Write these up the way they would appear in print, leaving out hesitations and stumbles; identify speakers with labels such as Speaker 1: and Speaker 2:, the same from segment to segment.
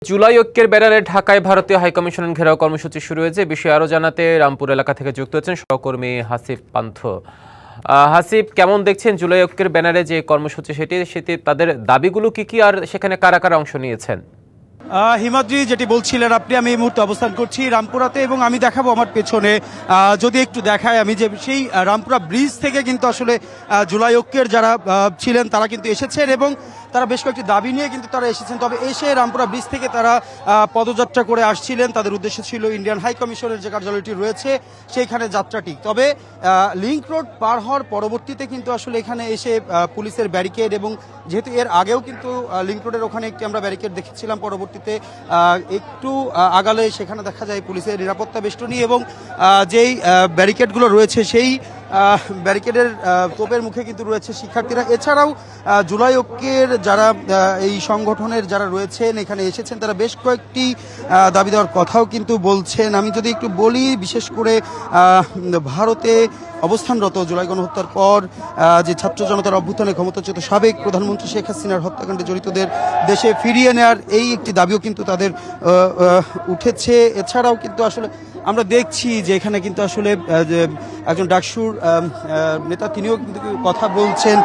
Speaker 1: জুলাই ঐক্যের ব্যানারে ঢাকায় ভারতীয় হাইকমিশনের ঘেরাও কর্মসূচি শুরু হয়েছে। বিষয়ে আরো জানাতে রামপুর এলাকা থেকে যুক্ত হচ্ছেন সহকর্মী হাসিফ পান্থ। হাসিফ, কেমন দেখছেন জুলাই ঐক্যের ব্যানারে যে কর্মসূচি সেটি তাদের দাবিগুলো কি আর সেখানে কারা কারা অংশ নিয়েছেন?
Speaker 2: হিমাদ্রি, যেটি বলছিলেন আপনি, আমি এই মুহূর্তে অবস্থান করছি রামপুরাতে এবং আমি দেখাবো আমার পেছনে যদি একটু দেখায় আমি যে সেই রামপুরা ব্রিজ থেকে কিন্তু আসলে জুলাই ঐক্যের যারা ছিলেন তারা কিন্তু এসেছেন এবং তারা বেশ কয়েকটি দাবি নিয়ে কিন্তু তারা এসেছেন। তবে এসে রামপুরা ব্রিজ থেকে তারা পদযাত্রা করে আসছিলেন। তাদের উদ্দেশ্য ছিল ইন্ডিয়ান হাই কমিশনের যে কার্যালয়টি রয়েছে সেইখানে যাত্রাটি। তবে লিংক রোড পার হওয়ার পরবর্তীতে কিন্তু আসলে এখানে এসে পুলিশের ব্যারিকেড এবং যেহেতু এর আগেও কিন্তু লিংক রোডের ওখানে একটি আমরা ব্যারিকেড দেখেছিলাম, পরবর্তীতে একটু আগালে সেখানে দেখা যায় পুলিশের নিরাপত্তা বেষ্টনী এবং যেই ব্যারিকেডগুলো রয়েছে সেই ব্যারিকেডের তোপের মুখে কিন্তু রয়েছে শিক্ষার্থীরা। এছাড়াও জুলাই ঐক্যের যারা এই সংগঠনের যারা রয়েছেন এখানে এসেছেন তারা বেশ কয়েকটি দাবি দেওয়ার কথাও কিন্তু বলছেন। আমি যদি একটু বলি, বিশেষ করে ভারতে অবস্থানরত জুলাই গণহত্যার পর যে ছাত্র জনতার অভ্যুত্থানে ক্ষমতাচ্যুত সাবেক প্রধানমন্ত্রী শেখ হাসিনার হত্যাকাণ্ডে জড়িতদের দেশে ফিরিয়ে নেওয়ার এই একটি দাবিও কিন্তু তাদের উঠেছে। এছাড়াও কিন্তু আসলে আমরা দেখছি যে এখানে কিন্তু আসলে একজন ডাকসুর নেতা তিনিও কিন্তু কথা বলছেন।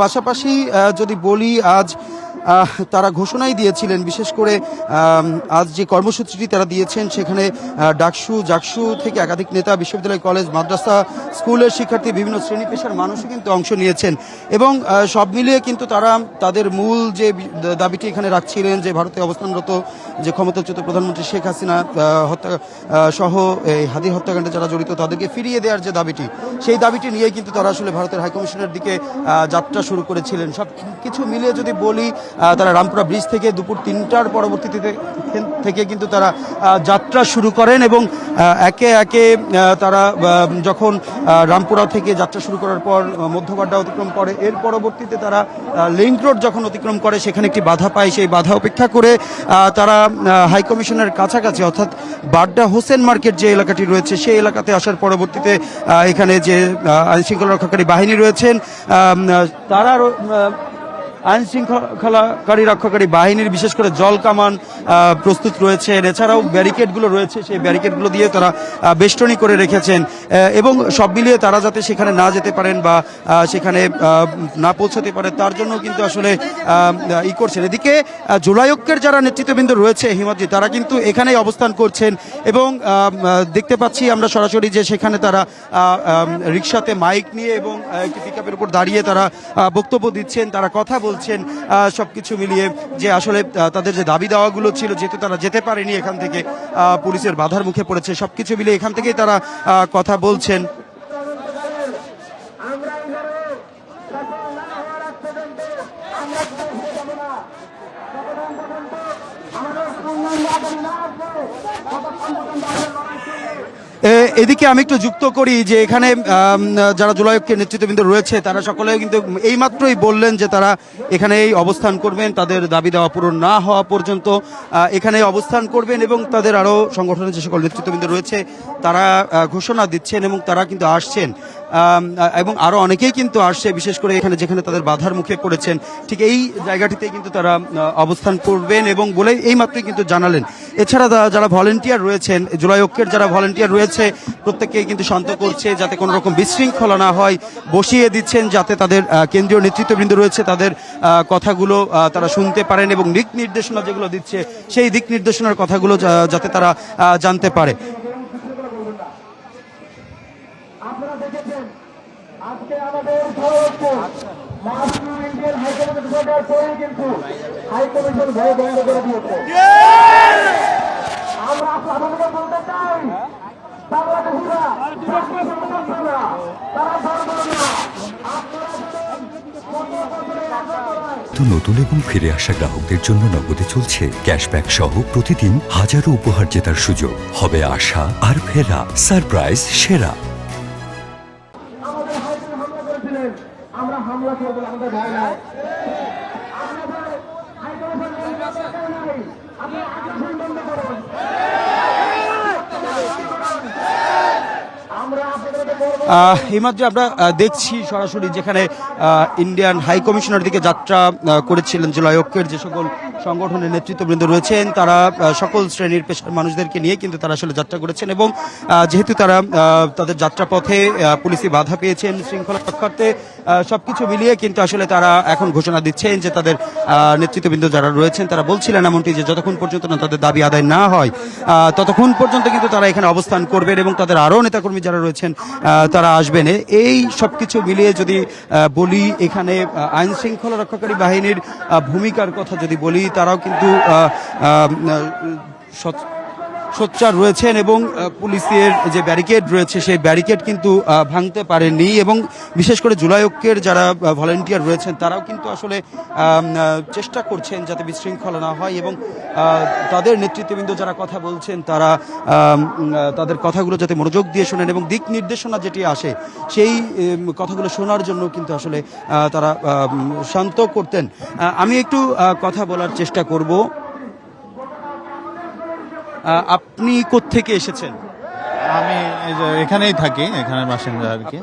Speaker 2: পাশাপাশি যদি বলি, আজ তারা ঘোষণাই দিয়েছিলেন, বিশেষ করে আজ যে কর্মসূচিটি তারা দিয়েছেন সেখানে ডাকসু জাকসু থেকে একাধিক নেতা, বিশ্ববিদ্যালয়, কলেজ, মাদ্রাসা, স্কুলের শিক্ষার্থী, বিভিন্ন শ্রেণী পেশার মানুষই কিন্তু অংশ নিয়েছেন এবং সব মিলিয়ে কিন্তু তারা তাদের মূল যে দাবিটি এখানে রাখছিলেন যে ভারতে অবস্থানরত যে ক্ষমতাচ্যুত প্রধানমন্ত্রী শেখ হাসিনা হত্যা সহ এই হাদি হত্যাকাণ্ডে যারা জড়িত তাদেরকে ফিরিয়ে দেওয়ার যে দাবিটি, সেই দাবিটি নিয়েই কিন্তু তারা আসলে ভারতের হাইকমিশনের দিকে যাত্রা শুরু করেছিলেন। সব কিছু মিলিয়ে যদি বলি, তারা রামপুরা ব্রিজ থেকে দুপুর 3টার পরবর্তীতে থেকে কিন্তু তারা যাত্রা শুরু করেন এবং একে একে তারা যখন রামপুরা থেকে যাত্রা শুরু করার পর মধ্যবাড্ডা অতিক্রম করে, এর পরবর্তীতে তারা লিংক রোড যখন অতিক্রম করে সেখানে একটি বাধা পায়। সেই বাধা উপেক্ষা করে তারা হাইকমিশনের কাছাকাছি অর্থাৎ বাড্ডা হোসেন মার্কেট যে এলাকাটি রয়েছে সেই এলাকাতে আসার পরবর্তীতে এখানে যে আইনশৃঙ্খলা রক্ষাকারী বাহিনী রয়েছেন তারা আইন শৃঙ্খলাকারী রক্ষাকারী বাহিনীর বিশেষ করে জল কামান প্রস্তুত রয়েছে। এছাড়াও ব্যারিকেডগুলো রয়েছে, সেই ব্যারিকেডগুলো দিয়ে তারা বেষ্টনী করে রেখেছেন এবং সব মিলিয়ে তারা যাতে সেখানে না যেতে পারেন বা সেখানে না পৌঁছাতে পারে তার জন্য কিন্তু আসলে করছেন। এদিকে জুলাই ঐক্যের যারা নেতৃত্ববৃন্দ রয়েছে হিমাদ্রি, তারা কিন্তু এখানেই অবস্থান করছেন এবং দেখতে পাচ্ছি আমরা সরাসরি যে সেখানে তারা রিক্সাতে মাইক নিয়ে এবং একটি পিকআপের উপর দাঁড়িয়ে তারা বক্তব্য দিচ্ছেন, তারা কথা বলছেন। সবকিছু মিলিয়ে যে আসলে তাদের যে দাবি দেওয়াগুলো ছিল, যেহেতু তারা যেতে পারেনি এখান থেকে, পুলিশের বাধার মুখে পড়েছে, সবকিছু মিলিয়ে এখান থেকেই তারা কথা বলছেন। এদিকে আমি একটু যুক্ত করি যে এখানে যারা জুলাই ঐক্যের নেতৃত্ববৃন্দ রয়েছে তারা সকলে কিন্তু এইমাত্রই বললেন যে তারা এখানেই অবস্থান করবেন, তাদের দাবি দেওয়া পূরণ না হওয়া পর্যন্ত এখানে অবস্থান করবেন এবং তাদের আরও সংগঠনের যে সকল নেতৃত্ববৃন্দ রয়েছে তারা ঘোষণা দিচ্ছেন এবং তারা কিন্তু আসছেন এবং আরও অনেকেই কিন্তু আসছে, বিশেষ করে এখানে যেখানে তাদের বাধার মুখে পড়েছেন ঠিক এই জায়গাটিতে কিন্তু তারা অবস্থান করবেন এবং বলে এইমাত্রই কিন্তু জানালেন। এছাড়া যারা ভলেন্টিয়ার রয়েছেন, জুলাই ঐক্যের যারা ভলেন্টিয়ার রয়েছে প্রত্যেককেই কিন্তু শান্ত করছে যাতে কোনো রকম বিশৃঙ্খলা না হয়, বসিয়ে দিচ্ছেন যাতে তাদের কেন্দ্রীয় নেতৃত্ববৃন্দ রয়েছে তাদের কথাগুলো তারা শুনতে পারেন এবং দিক নির্দেশনা যেগুলো দিচ্ছে সেই দিক নির্দেশনার কথাগুলো যাতে তারা জানতে পারে।
Speaker 3: আপনারা দেখেছেন আজকে আমাদের ইন্ডিয়ান হাইকমিশন সরকার পরেই কিন্তু হাইকমিশন ভয় বন্ধ করে দিয়েছে। আমরা আপনাদেরকে বলতে চাই, বাংলাদেশিরা তারা
Speaker 4: নতুন এবং ফিরে আসা গ্রাহকদের জন্য নগদে চলছে ক্যাশব্যাক সহ প্রতিদিন হাজারো উপহার জেতার সুযোগ। হবে আশা আর ফেরা, সারপ্রাইজ সেরা।
Speaker 3: আমরা হামলা করবো, আমাদের ভয় নাই।
Speaker 2: হিমাদ্রি, আমরা দেখছি সরাসরি যেখানে ইন্ডিয়ান হাই কমিশনের দিকে যাত্রা করেছিলেন জুলাই ঐক্যের যে সকল সংগঠনের নেতৃত্ববৃন্দ রয়েছেন, তারা সকল শ্রেণীর পেশার মানুষদেরকে নিয়ে কিন্তু তারা আসলে যাত্রা করেছেন এবং যেহেতু তারা তাদের যাত্রাপথে পুলিশি বাধা পেয়েছেন শৃঙ্খলা রক্ষার্থে, সবকিছু মিলিয়ে কিন্তু আসলে তারা এখন ঘোষণা দিচ্ছেন যে তাদের নেতৃত্ববৃন্দ যারা রয়েছেন তারা বলছিলেন এমনটি যে যতক্ষণ পর্যন্ত না তাদের দাবি আদায় না হয় ততক্ষণ পর্যন্ত কিন্তু তারা এখানে অবস্থান করবেন এবং তাদের আরও নেতাকর্মী যারা রয়েছেন তারা আসবেন। এই সবকিছু মিলিয়ে যদি বলি, এখানে আইন শৃঙ্খলা রক্ষাকারী বাহিনীর ভূমিকার কথা যদি বলি, তারাও কিন্তু সোচ্চার রয়েছেন এবং পুলিশের যে ব্যারিকেড রয়েছে সেই ব্যারিকেড কিন্তু ভাঙতে পারেননি এবং বিশেষ করে জুলাই ঐক্যের যারা ভলান্টিয়ার রয়েছেন তারাও কিন্তু আসলে চেষ্টা করছেন যাতে বিশৃঙ্খলা না হয় এবং তাদের নেতৃত্ববৃন্দ যারা কথা বলছেন তারা তাদের কথাগুলো যাতে মনোযোগ দিয়ে শোনেন এবং দিক নির্দেশনা যেটি আসে সেই কথাগুলো শোনার জন্য কিন্তু আসলে তারা শান্ত করতেন। আমি একটু কথা বলার চেষ্টা করব। আপনি কোত্থেকে এসেছেন?
Speaker 5: আমি এই যে এখানেই থাকি, এখানে বাসিন্দা আর কি।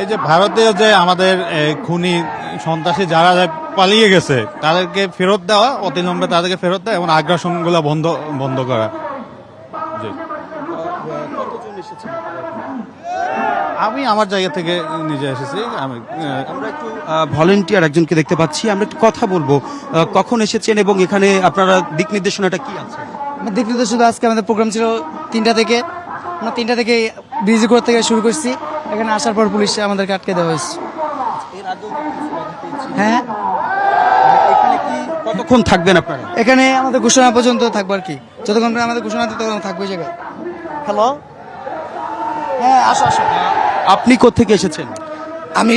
Speaker 5: এই যে ভারতীয় যে আমাদের খুনি সন্ত্রাসী যারা পালিয়ে গেছে তাদেরকে ফেরত দেওয়া, অতিলম্বে তাদেরকে ফেরত দেওয়া এবং আগ্রাসনগুলো বন্ধ করা। জি, আমি আমার জায়গা থেকে নিজে এসেছি।
Speaker 2: আমরা একটু ভলান্টিয়ার একজনকে দেখতে পাচ্ছি, আমরা একটু কথা বলবো। কখন এসেছেন এবং এখানে আপনারা দিক নির্দেশনাটা কি আছে?
Speaker 6: দিক নির্দেশনা আজকে আমাদের প্রোগ্রাম ছিল 3টা থেকে। আমরা 3টা থেকে ব্রিজঘর থেকে শুরু করছি। এখানে আসার পর পুলিশে আমাদেরকে আটকে দেওয়া হয়েছে। হ্যাঁ,
Speaker 2: এখানে কি কতক্ষণ থাকবেন আপনারা?
Speaker 6: এখানে আমাদের ঘোষণা পর্যন্ত থাকবো আর কি, যতক্ষণ আমাদের ঘোষণা ততক্ষণ থাকবো এই জায়গায়। হ্যালো, হ্যাঁ আসো আসো।
Speaker 2: আপনি কোত্থেকে এসেছেন?
Speaker 7: আমি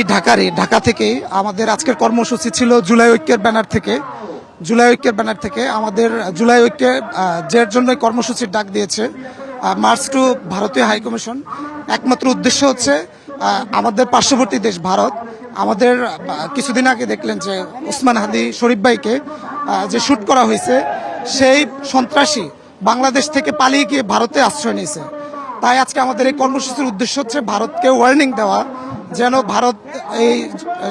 Speaker 7: ঢাকা থেকে। আমাদের আজকের কর্মসূচি ছিল জুলাই ঐক্যের ব্যানার থেকে। আমাদের জুলাই ঐক্যের যের জন্য কর্মসূচির ডাক দিয়েছে মার্চ টু ভারতীয় হাই কমিশন। একমাত্র উদ্দেশ্য হচ্ছে আমাদের পার্শ্ববর্তী দেশ ভারত, আমাদের কিছুদিন আগে দেখলেন যে ওসমান হাদি শরীফ ভাইকে যে শুট করা হয়েছে, সেই সন্ত্রাসী বাংলাদেশ থেকে পালিয়ে গিয়ে ভারতে আশ্রয় নিয়েছে। তাই আজকে আমাদের এই কর্মসূচির উদ্দেশ্য হচ্ছে ভারতকে ওয়ার্নিং দেওয়া যেন ভারত এই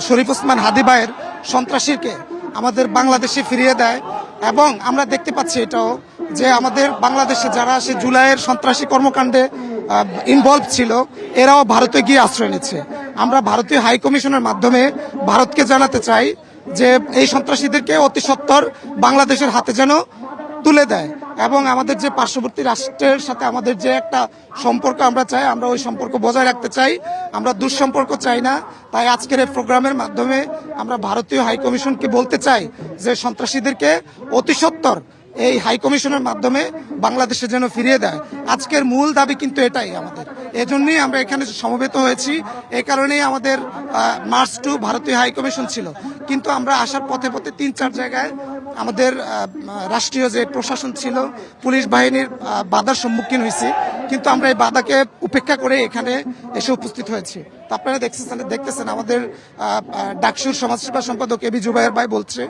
Speaker 7: শরীফ ওসমান হাদি ভাইয়ের সন্ত্রাসীকে আমাদের বাংলাদেশে ফিরিয়ে দেয়। এবং আমরা দেখতে পাচ্ছি এটাও যে আমাদের বাংলাদেশে যারা সে জুলাইয়ের সন্ত্রাসী কর্মকাণ্ডে ইনভলভ ছিল এরাও ভারতে গিয়ে আশ্রয় নিচ্ছে। আমরা ভারতীয় হাই কমিশনের মাধ্যমে ভারতকে জানাতে চাই যে এই সন্ত্রাসীদেরকে অতি সত্বর বাংলাদেশের হাতে যেন তুলে দেয় এবং আমাদের যে পার্শ্ববর্তী রাষ্ট্রের সাথে আমাদের যে একটা সম্পর্ক আমরা চাই, আমরা ওই সম্পর্ক বজায় রাখতে চাই, আমরা দুঃসম্পর্ক চাই না। তাই আজকের এই প্রোগ্রামের মাধ্যমে আমরা ভারতীয় হাই কমিশনকে বলতে চাই যে সন্ত্রাসীদেরকে অতি সত্বর এই হাই কমিশনের মাধ্যমে বাংলাদেশে যেন ফিরিয়ে দেয়। আজকের মূল দাবি কিন্তু এটাই আমাদের, এজন্যই আমরা এখানে সমবেত হয়েছি। এই কারণেই আমাদের মার্চ টু ভারতীয় হাই কমিশন ছিল। কিন্তু আমরা আসার পথে 3-4 জায়গায় আমাদের রাষ্ট্রীয় যে প্রশাসন ছিল, পুলিশ বাহিনীর বাধার সম্মুখীন হয়েছি, কিন্তু আমরা এই বাধাকে উপেক্ষা করে এখানে এসে উপস্থিত হয়েছি। তো আপনারা দেখতেছেন আমাদের ডাকসুর সমাজসেবা সম্পাদক এবি জুবায়ের ভাই বলছে